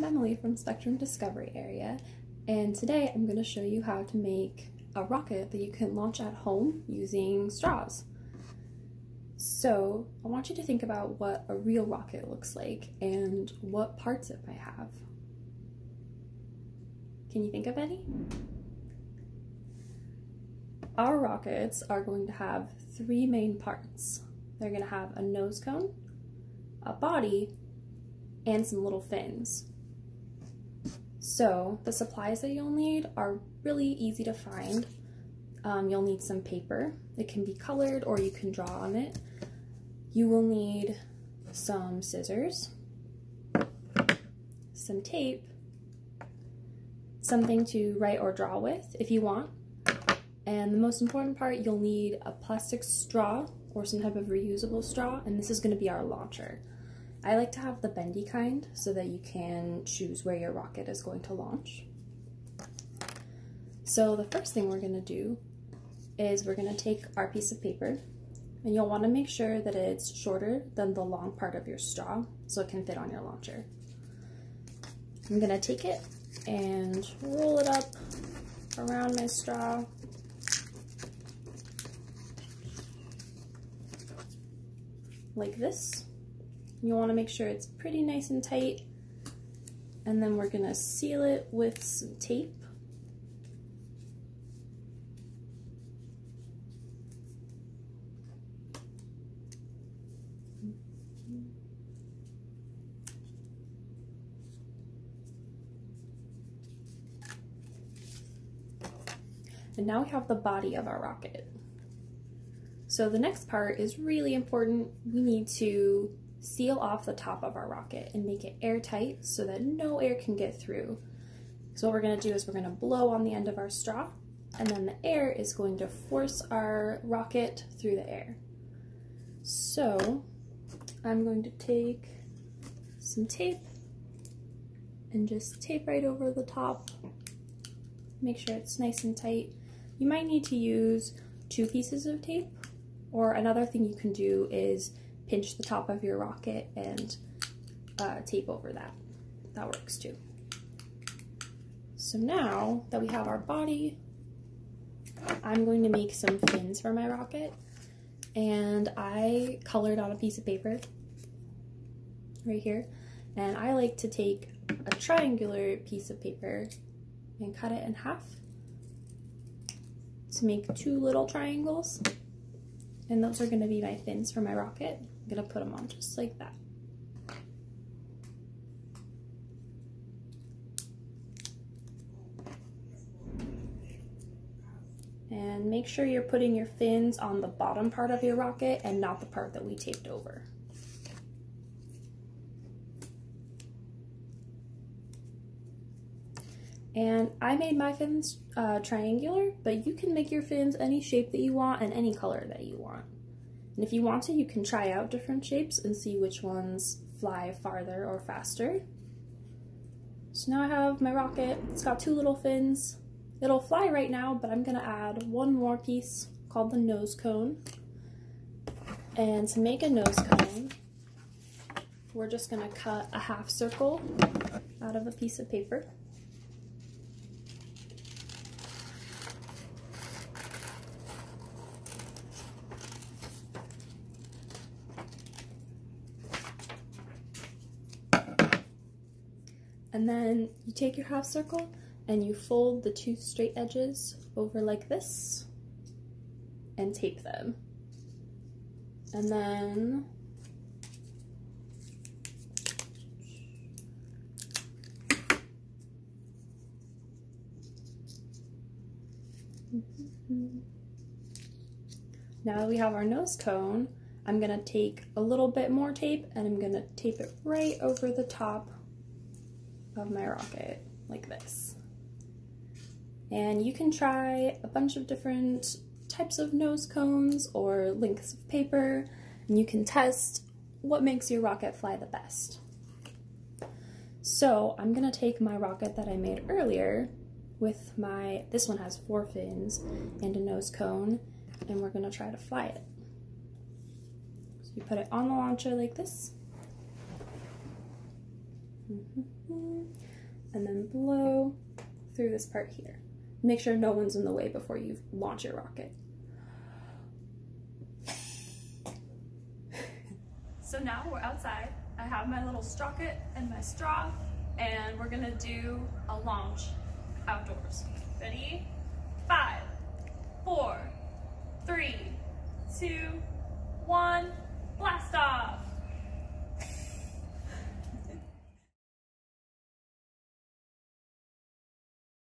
Emily from Spectrum Discovery Area, and today I'm going to show you how to make a rocket that you can launch at home using straws. So I want you to think about what a real rocket looks like and what parts it might have. Can you think of any? Our rockets are going to have three main parts. They're going to have a nose cone, a body, and some little fins. So the supplies that you'll need are really easy to find. You'll need some paper. It can be colored or you can draw on it. You will need some scissors, some tape, something to write or draw with if you want, and the most important part, you'll need a plastic straw or some type of reusable straw, and this is going to be our launcher. I like to have the bendy kind so that you can choose where your rocket is going to launch. So the first thing we're going to do is we're going to take our piece of paper, and you'll want to make sure that it's shorter than the long part of your straw so it can fit on your launcher. I'm going to take it and roll it up around my straw. Like this. You want to make sure it's pretty nice and tight, and then we're going to seal it with some tape. And now we have the body of our rocket. So the next part is really important. We need to seal off the top of our rocket and make it airtight so that no air can get through. So what we're going to do is we're going to blow on the end of our straw, and then the air is going to force our rocket through the air. So I'm going to take some tape and just tape right over the top. Make sure it's nice and tight. You might need to use 2 pieces of tape, or another thing you can do is pinch the top of your rocket and tape over that. That works too. So now that we have our body, I'm going to make some fins for my rocket, and I colored on a piece of paper right here, and I like to take a triangular piece of paper and cut it in half to make 2 little triangles, and those are going to be my fins for my rocket. I'm going to put them on just like that. And make sure you're putting your fins on the bottom part of your rocket and not the part that we taped over. And I made my fins triangular, but you can make your fins any shape that you want and any color that you want. And if you want to, you can try out different shapes and see which ones fly farther or faster. So now I have my rocket. It's got 2 little fins. It'll fly right now, but I'm gonna add 1 more piece called the nose cone. And to make a nose cone, we're just gonna cut a half circle out of a piece of paper. And then you take your half circle and you fold the 2 straight edges over like this and tape them. And then now that we have our nose cone, I'm gonna take a little bit more tape and I'm gonna tape it right over the top of my rocket like this. And you can try a bunch of different types of nose cones or lengths of paper, and you can test what makes your rocket fly the best. So I'm gonna take my rocket that I made earlier with this one has 4 fins and a nose cone, and we're gonna try to fly it. So you put it on the launcher like this. And then blow through this part here. Make sure no one's in the way before you launch your rocket. So now we're outside. I have my little sprocket and my straw, and we're gonna do a launch outdoors. Ready? 5, 4, 3, 2, 1, blast off!